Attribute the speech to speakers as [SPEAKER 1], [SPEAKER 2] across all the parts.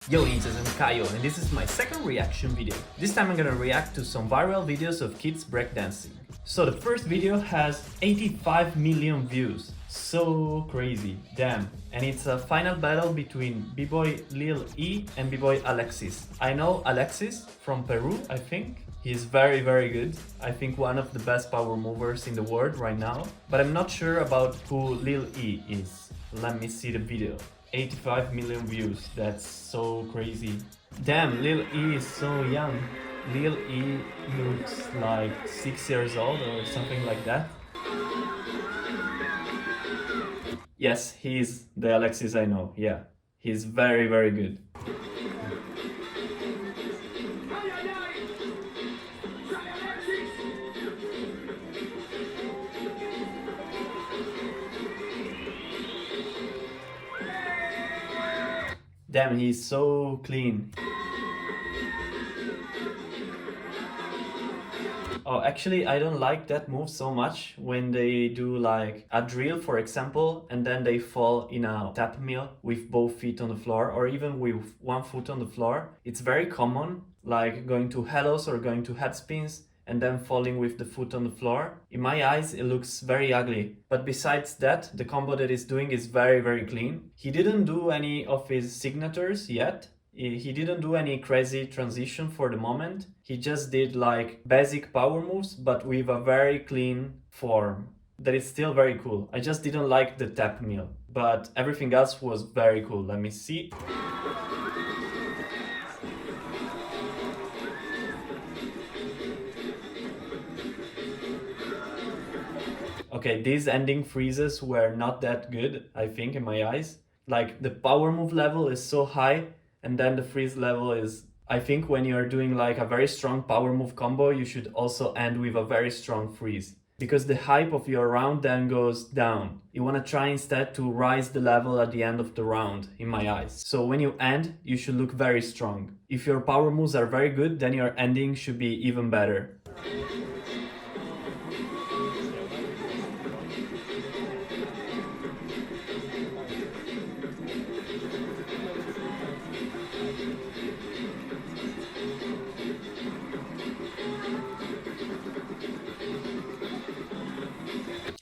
[SPEAKER 1] Yo ninjas, I'm Kaio and this is my second reaction video. This time I'm gonna react to some viral videos of kids breakdancing. So the first video has 85 million views. So crazy, damn. And it's a final battle between Bboy Lil E and Bboy Alexis. I know Alexis from Peru, I think. He's very good. I think one of the best power movers in the world right now. But I'm not sure about who Lil E is. Let me see the video. 85 million views, that's so crazy. Damn, Lil E is so young. Lil E looks like 6 years old or something like that. Yes, he's the Alexis I know, yeah. He's very good. Damn, he's so clean. Oh, actually, I don't like that move so much when they do like a drill, for example, and then they fall in a tap mill with both feet on the floor or even with one foot on the floor. It's very common, like going to hellos or going to head spins and then falling with the foot on the floor. In my eyes, it looks very ugly. But besides that, the combo that he's doing is very clean. He didn't do any of his signatures yet. He didn't do any crazy transition for the moment. He just did like basic power moves, but with a very clean form. That is still very cool. I just didn't like the tap mill, but everything else was very cool. Let me see. Okay, these ending freezes were not that good, I think, in my eyes. Like, the power move level is so high, and then the freeze level is... I think when you're doing like a very strong power move combo, you should also end with a very strong freeze. Because the hype of your round then goes down. You want to try instead to rise the level at the end of the round, in my eyes. So when you end, you should look very strong. If your power moves are very good, then your ending should be even better.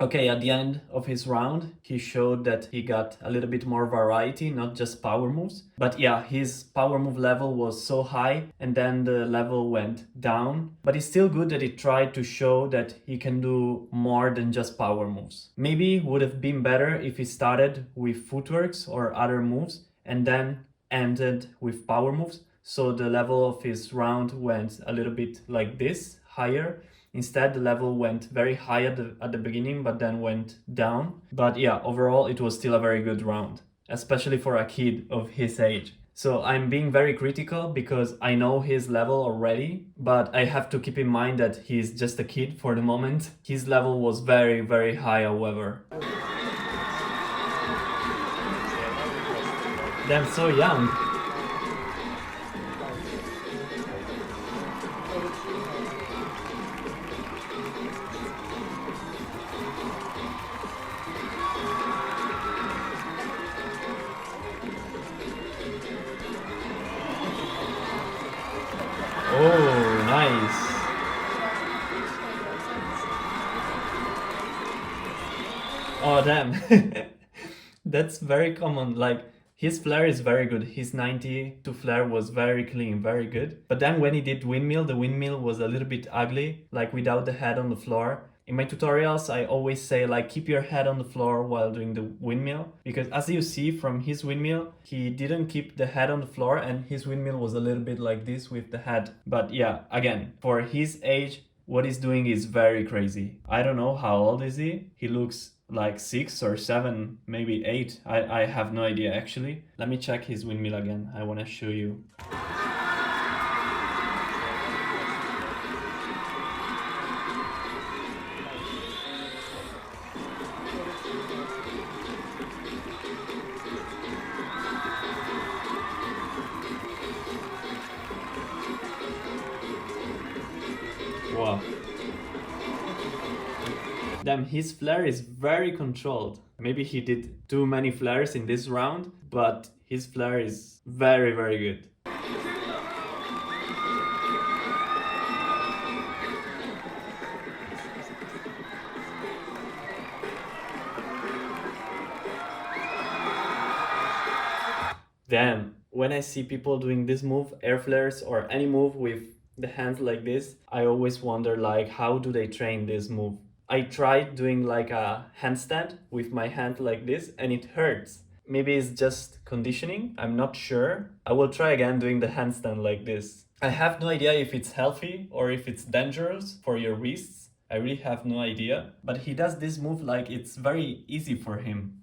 [SPEAKER 1] Okay, at the end of his round, he showed that he got a little bit more variety, not just power moves. But yeah, his power move level was so high and then the level went down. But it's still good that he tried to show that he can do more than just power moves. Maybe would have been better if he started with footworks or other moves and then ended with power moves. So the level of his round went a little bit like this, higher. Instead, the level went very high at the beginning, but then went down. But yeah, overall, it was still a very good round, especially for a kid of his age. So I'm being very critical because I know his level already, but I have to keep in mind that he's just a kid for the moment. His level was very high, however. Damn, so young. Oh, nice. Oh, damn. That's very common. Like, his flare is very good. His 90 to flare was very clean, very good. But then when he did windmill, the windmill was a little bit ugly, like without the head on the floor. In my tutorials, I always say like keep your head on the floor while doing the windmill, because as you see from his windmill, he didn't keep the head on the floor and his windmill was a little bit like this with the head. But yeah, again, for his age, what he's doing is very crazy. I don't know how old is he. He looks like 6 or 7, maybe 8. I have no idea actually. Let me check his windmill again. I want to show you. Wow. Damn, his flare is very controlled. Maybe he did too many flares in this round, but his flair is very, very good. Then, when I see people doing this move, air flares or any move with the hands like this, I always wonder like how do they train this move? I tried doing like a handstand with my hand like this and it hurts. Maybe it's just conditioning, I'm not sure. I will try again doing the handstand like this. I have no idea if it's healthy or if it's dangerous for your wrists. I really have no idea. But he does this move like it's very easy for him.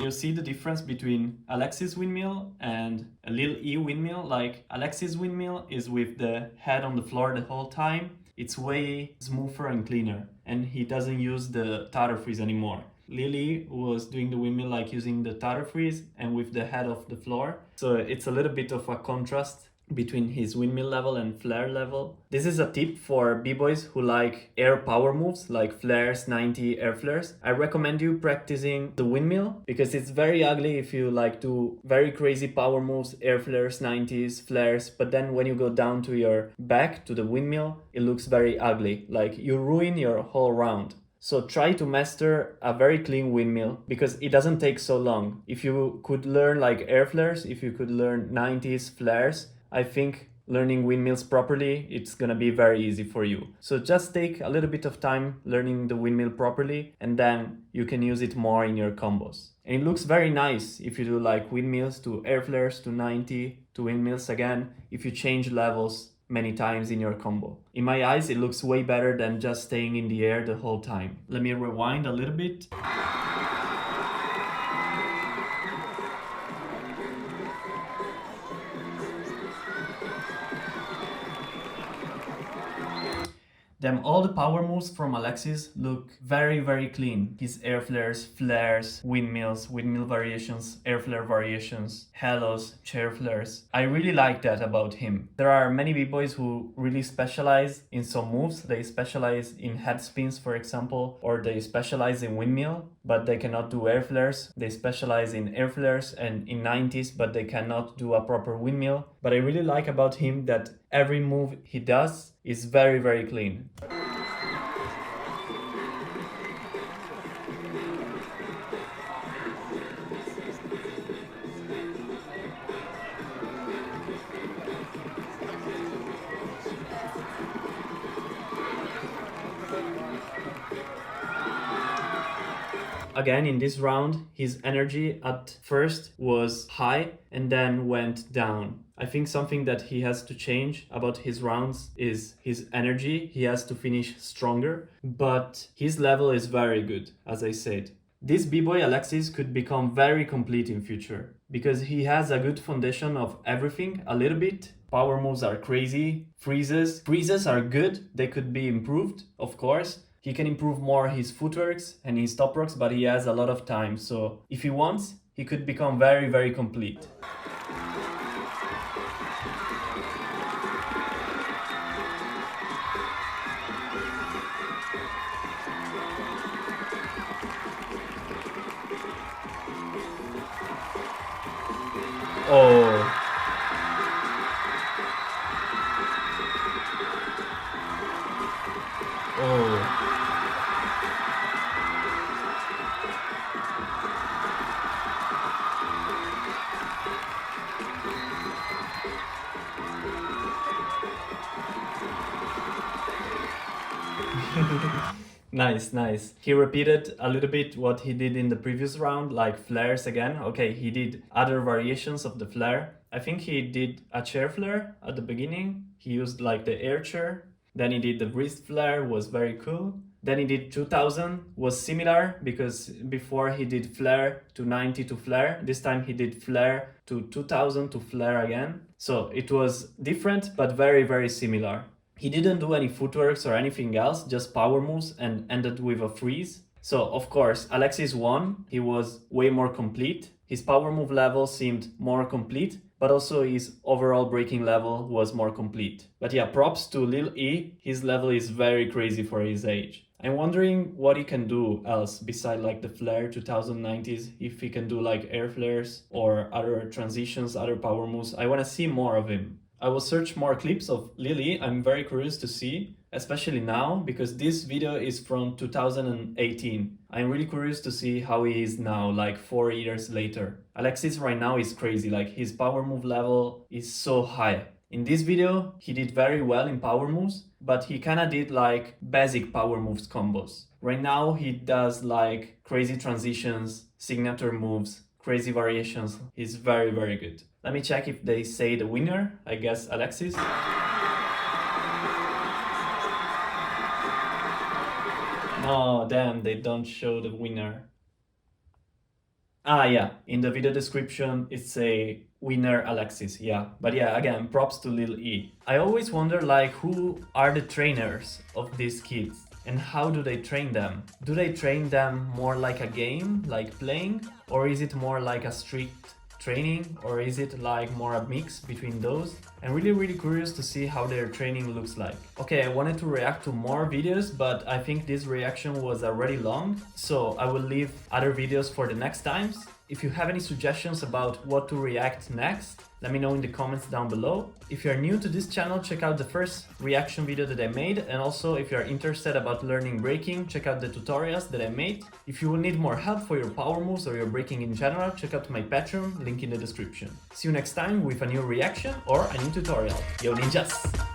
[SPEAKER 1] You see the difference between Alexis windmill and a little E windmill. Like Alexis windmill is with the head on the floor the whole time. It's way smoother and cleaner, and he doesn't use the tire freeze anymore. Lily was doing the windmill like using the tire freeze and with the head off the floor. So it's a little bit of a contrast between his windmill level and flare level. This is a tip for b-boys who like air power moves like flares, 90 air flares. I recommend you practicing the windmill because it's very ugly if you like do very crazy power moves, air flares, 90s, flares, but then when you go down to your back to the windmill, it looks very ugly. Like you ruin your whole round. So try to master a very clean windmill because it doesn't take so long. If you could learn like air flares, if you could learn 90s flares, I think learning windmills properly, it's gonna be very easy for you. So just take a little bit of time learning the windmill properly and then you can use it more in your combos. And it looks very nice if you do like windmills to air flares to 90 to windmills again, if you change levels many times in your combo. In my eyes, it looks way better than just staying in the air the whole time. Let me rewind a little bit. Then all the power moves from Alexis look very, very clean. His air flares, flares, windmills, windmill variations, air flare variations, halos, chair flares. I really like that about him. There are many b-boys who really specialize in some moves. They specialize in head spins, for example, or they specialize in windmill, but they cannot do air flares. They specialize in air flares and in 90s, but they cannot do a proper windmill. But I really like about him that every move he does is very, very clean. Again, in this round, his energy at first was high and then went down. I think something that he has to change about his rounds is his energy. He has to finish stronger, but his level is very good, as I said. This b-boy Alexis could become very complete in future because he has a good foundation of everything a little bit. Power moves are crazy, freezes are good, they could be improved, of course. He can improve more his footworks and his top rocks, but he has a lot of time. So if he wants, he could become very, very complete. Oh. Oh. Nice, nice. He repeated a little bit what he did in the previous round, like flares again. Okay, he did other variations of the flare. I think he did a chair flare at the beginning. He used like the air chair. Then he did the wrist flare, was very cool. Then he did 2000, was similar because before he did flare to 90 to flare. This time he did flare to 2000 to flare again. So it was different, but very, very similar. He didn't do any footworks or anything else, just power moves and ended with a freeze. So of course, Alexis won. He was way more complete. His power move level seemed more complete, but also his overall breaking level was more complete. But yeah, props to Lil E, his level is very crazy for his age. I'm wondering what he can do else beside like the flare 2090s, if he can do like air flares or other transitions, other power moves. I want to see more of him. I will search more clips of Lily. I'm very curious to see, especially now, because this video is from 2018. I'm really curious to see how he is now, like 4 years later. Alexis right now is crazy, like his power move level is so high. In this video, he did very well in power moves, but he kinda did like basic power moves combos. Right now, he does like crazy transitions, signature moves, crazy variations. He's very, very good. Let me check if they say the winner. I guess Alexis. No, damn, they don't show the winner. Ah, yeah, in the video description it's a winner Alexis, yeah. But yeah, again, props to Lil E. I always wonder like who are the trainers of these kids and how do they train them? Do they train them more like a game, like playing? Or is it more like a strict training, or is it like more a mix between those? I'm really curious to see how their training looks like. Okay, I wanted to react to more videos, but I think this reaction was already long, so I will leave other videos for the next times. If you have any suggestions about what to react next, let me know in the comments down below. If you're new to this channel, check out the first reaction video that I made, and also if you're interested about learning breaking, check out the tutorials that I made. If you will need more help for your power moves or your breaking in general, check out my Patreon, link in the description. See you next time with a new reaction or a new tutorial. Yo ninjas!